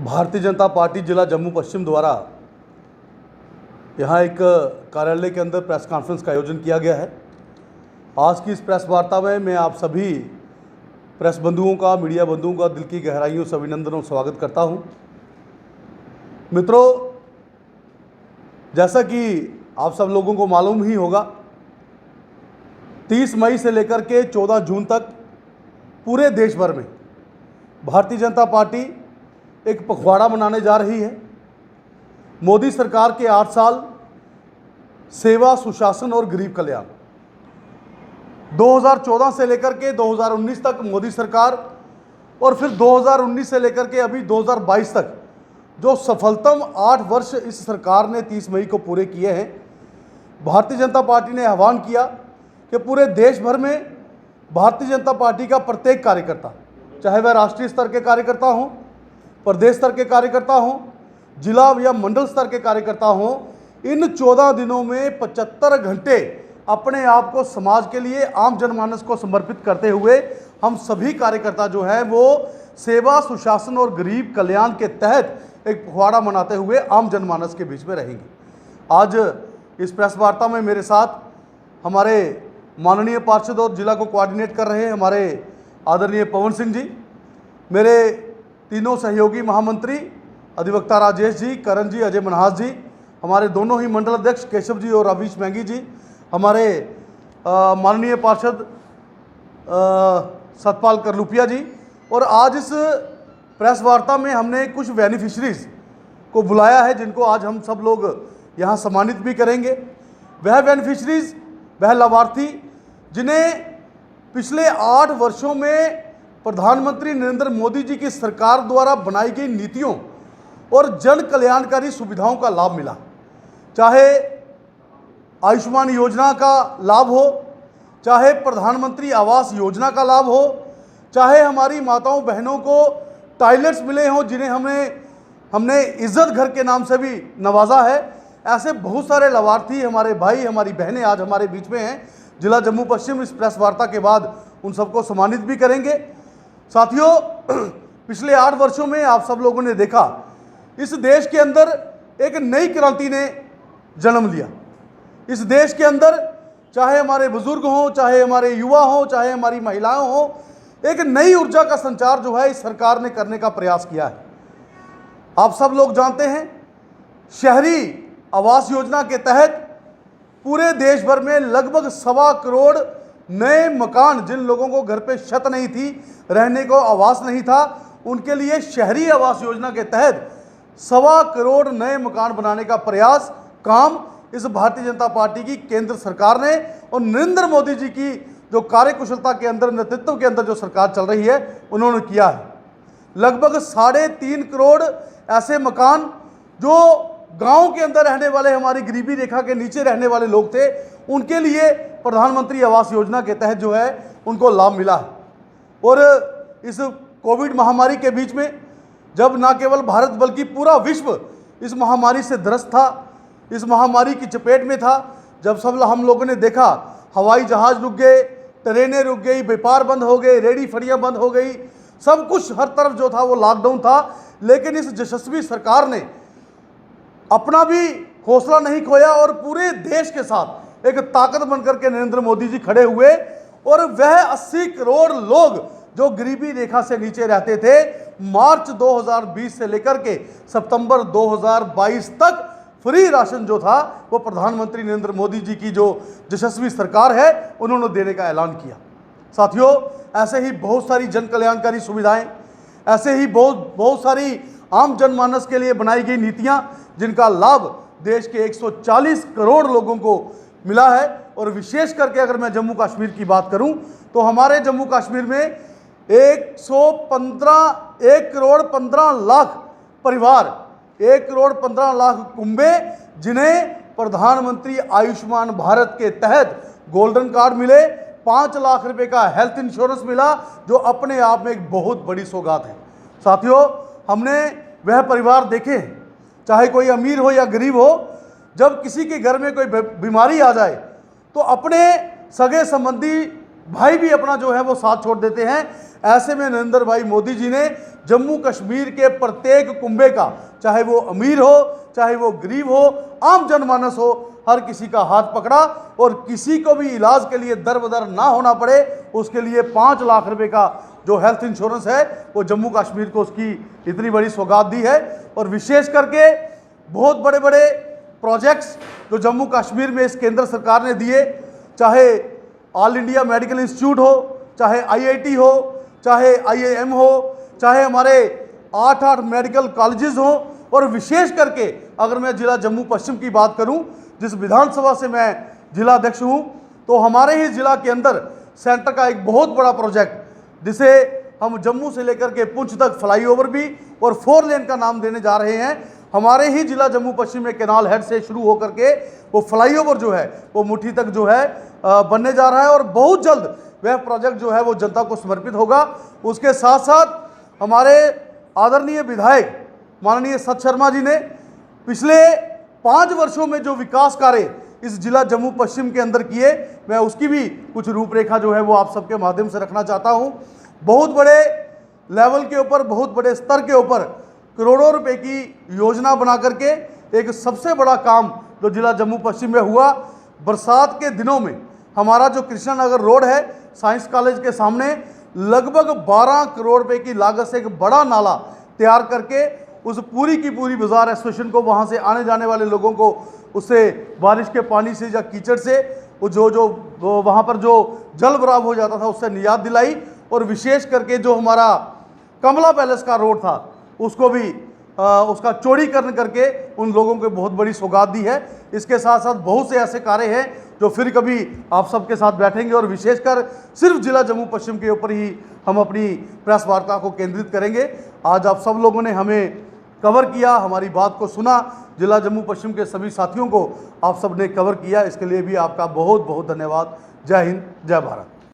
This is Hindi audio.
भारतीय जनता पार्टी जिला जम्मू पश्चिम द्वारा यहाँ एक कार्यालय के अंदर प्रेस कॉन्फ्रेंस का आयोजन किया गया है। आज की इस प्रेस वार्ता में मैं आप सभी प्रेस बंधुओं का, मीडिया बंधुओं का दिल की गहराइयों से अभिनंदन और स्वागत करता हूँ। मित्रों, जैसा कि आप सब लोगों को मालूम ही होगा, 30 मई से लेकर के 14 जून तक पूरे देश भर में भारतीय जनता पार्टी एक पखवाड़ा मनाने जा रही है। मोदी सरकार के 8 साल सेवा, सुशासन और गरीब कल्याण। 2014 से लेकर के 2019 तक मोदी सरकार और फिर 2019 से लेकर के अभी 2022 तक जो सफलतम 8 वर्ष इस सरकार ने 30 मई को पूरे किए हैं। भारतीय जनता पार्टी ने आह्वान किया कि पूरे देश भर में भारतीय जनता पार्टी का प्रत्येक कार्यकर्ता, चाहे वह राष्ट्रीय स्तर के कार्यकर्ता हों, प्रदेश स्तर के कार्यकर्ता हों, जिला या मंडल स्तर के कार्यकर्ता हों, इन 14 दिनों में 75 घंटे अपने आप को समाज के लिए, आम जनमानस को समर्पित करते हुए हम सभी कार्यकर्ता जो हैं वो सेवा, सुशासन और गरीब कल्याण के तहत एक पखवाड़ा मनाते हुए आम जनमानस के बीच में रहेंगे। आज इस प्रेस वार्ता में मेरे साथ हमारे माननीय पार्षद और जिला को कोऑर्डिनेट कर रहे हैं हमारे आदरणीय पवन सिंह जी, मेरे तीनों सहयोगी महामंत्री अधिवक्ता राजेश जी, करण जी, अजय मनहास जी, हमारे दोनों ही मंडल अध्यक्ष केशव जी और अवीश मैंगी जी, हमारे माननीय पार्षद सतपाल करलुपिया जी। और आज इस प्रेस वार्ता में हमने कुछ बेनिफिशरीज को बुलाया है जिनको आज हम सब लोग यहाँ सम्मानित भी करेंगे। वह बेनिफिशरीज, वह लाभार्थी जिन्हें पिछले 8 वर्षों में प्रधानमंत्री नरेंद्र मोदी जी की सरकार द्वारा बनाई गई नीतियों और जन कल्याणकारी सुविधाओं का लाभ मिला, चाहे आयुष्मान योजना का लाभ हो, चाहे प्रधानमंत्री आवास योजना का लाभ हो, चाहे हमारी माताओं बहनों को टॉयलेट्स मिले हों जिन्हें हमने इज्जत घर के नाम से भी नवाजा है। ऐसे बहुत सारे लाभार्थी, हमारे भाई, हमारी बहनें आज हमारे बीच में हैं। जिला जम्मू पश्चिम इस प्रेस वार्ता के बाद उन सबको सम्मानित भी करेंगे। साथियों, पिछले 8 वर्षों में आप सब लोगों ने देखा, इस देश के अंदर एक नई क्रांति ने जन्म लिया। इस देश के अंदर चाहे हमारे बुजुर्ग हों, चाहे हमारे युवा हों, चाहे हमारी महिलाएं हों, एक नई ऊर्जा का संचार जो है इस सरकार ने करने का प्रयास किया है। आप सब लोग जानते हैं, शहरी आवास योजना के तहत पूरे देश भर में लगभग 1.25 करोड़ नए मकान, जिन लोगों को घर पे छत नहीं थी, रहने को आवास नहीं था, उनके लिए शहरी आवास योजना के तहत 1.25 करोड़ नए मकान बनाने का प्रयास, काम इस भारतीय जनता पार्टी की केंद्र सरकार ने और नरेंद्र मोदी जी की जो कार्यकुशलता के अंदर, नेतृत्व के अंदर जो सरकार चल रही है, उन्होंने किया है। लगभग 3.5 करोड़ ऐसे मकान जो गांव के अंदर रहने वाले, हमारी गरीबी रेखा के नीचे रहने वाले लोग थे, उनके लिए प्रधानमंत्री आवास योजना के तहत जो है उनको लाभ मिला है। और इस कोविड महामारी के बीच में, जब न केवल भारत बल्कि पूरा विश्व इस महामारी से ग्रस्त था, इस महामारी की चपेट में था, जब सब हम लोगों ने देखा हवाई जहाज रुक गए, ट्रेनें रुक गई, व्यापार बंद हो गए, रेडी फड़ियाँ बंद हो गई, सब कुछ हर तरफ जो था वो लॉकडाउन था, लेकिन इस यशस्वी सरकार ने अपना भी हौसला नहीं खोया और पूरे देश के साथ एक ताकत बनकर के नरेंद्र मोदी जी खड़े हुए। और वह 80 करोड़ लोग जो गरीबी रेखा से नीचे रहते थे, मार्च 2020 से लेकर के सितंबर 2022 तक फ्री राशन जो था वो प्रधानमंत्री नरेंद्र मोदी जी की जो यशस्वी सरकार है उन्होंने देने का ऐलान किया। साथियों, ऐसे ही बहुत सारी जन कल्याणकारी सुविधाएं, ऐसे ही बहुत सारी आम जनमानस के लिए बनाई गई नीतियां जिनका लाभ देश के 140 करोड़ लोगों को मिला है। और विशेष करके अगर मैं जम्मू कश्मीर की बात करूं तो हमारे जम्मू कश्मीर में 1 करोड़ 15 लाख परिवार, 1 करोड़ 15 लाख कुंबे जिन्हें प्रधानमंत्री आयुष्मान भारत के तहत गोल्डन कार्ड मिले, 5 लाख रुपए का हेल्थ इंश्योरेंस मिला, जो अपने आप में एक बहुत बड़ी सौगात है। साथियों, हमने वह परिवार देखे, चाहे कोई अमीर हो या गरीब हो, जब किसी के घर में कोई बीमारी आ जाए तो अपने सगे संबंधी भाई भी अपना जो है वो साथ छोड़ देते हैं। ऐसे में नरेंद्र भाई मोदी जी ने जम्मू कश्मीर के प्रत्येक कुंबे का, चाहे वो अमीर हो चाहे वो गरीब हो, आम जनमानस हो, हर किसी का हाथ पकड़ा और किसी को भी इलाज के लिए दर बदर ना होना पड़े उसके लिए 5 लाख रुपए का जो हेल्थ इंश्योरेंस है वो जम्मू कश्मीर को उसकी इतनी बड़ी सौगात दी है। और विशेष करके बहुत बड़े बड़े प्रोजेक्ट्स जो जम्मू कश्मीर में इस केंद्र सरकार ने दिए, चाहे ऑल इंडिया मेडिकल इंस्टीट्यूट हो, चाहे IIT हो, चाहे IIM हो, चाहे हमारे 8 मेडिकल कॉलेजेस हों, और विशेष करके अगर मैं जिला जम्मू पश्चिम की बात करूं, जिस विधानसभा से मैं जिला अध्यक्ष हूं, तो हमारे ही जिला के अंदर सेंटर का एक बहुत बड़ा प्रोजेक्ट जिसे हम जम्मू से लेकर के पुंछ तक फ्लाईओवर भी और 4 लेन का नाम देने जा रहे हैं। हमारे ही जिला जम्मू पश्चिम में केनाल हेड से शुरू होकर के वो फ्लाईओवर जो है वो मुट्ठी तक जो है बनने जा रहा है और बहुत जल्द वह प्रोजेक्ट जो है वो जनता को समर्पित होगा। उसके साथ साथ हमारे आदरणीय विधायक माननीय सत शर्मा जी ने पिछले 5 वर्षों में जो विकास कार्य इस जिला जम्मू पश्चिम के अंदर किए, मैं उसकी भी कुछ रूपरेखा जो है वो आप सबके माध्यम से रखना चाहता हूं। बहुत बड़े लेवल के ऊपर, बहुत बड़े स्तर के ऊपर करोड़ों रुपए की योजना बना करके एक सबसे बड़ा काम जो जिला जम्मू पश्चिम में हुआ, बरसात के दिनों में हमारा जो कृष्णा नगर रोड है साइंस कॉलेज के सामने लगभग 12 करोड़ रुपए की लागत से एक बड़ा नाला तैयार करके उस पूरी की पूरी बाजार एसोसिएशन को, वहाँ से आने जाने वाले लोगों को उससे बारिश के पानी से या कीचड़ से वो जो वहाँ पर जो जल भराव हो जाता था उससे निजात दिलाई। और विशेष करके जो हमारा कमला पैलेस का रोड था उसको भी उसका चौड़ीकरण करके उन लोगों को बहुत बड़ी सौगात दी है। इसके साथ साथ बहुत से ऐसे कार्य हैं जो फिर कभी आप सबके साथ बैठेंगे और विशेषकर सिर्फ जिला जम्मू पश्चिम के ऊपर ही हम अपनी प्रेस वार्ता को केंद्रित करेंगे। आज आप सब लोगों ने हमें कवर किया, हमारी बात को सुना, जिला जम्मू पश्चिम के सभी साथियों को आप सब ने कवर किया, इसके लिए भी आपका बहुत बहुत धन्यवाद। जय हिंद, जय भारत।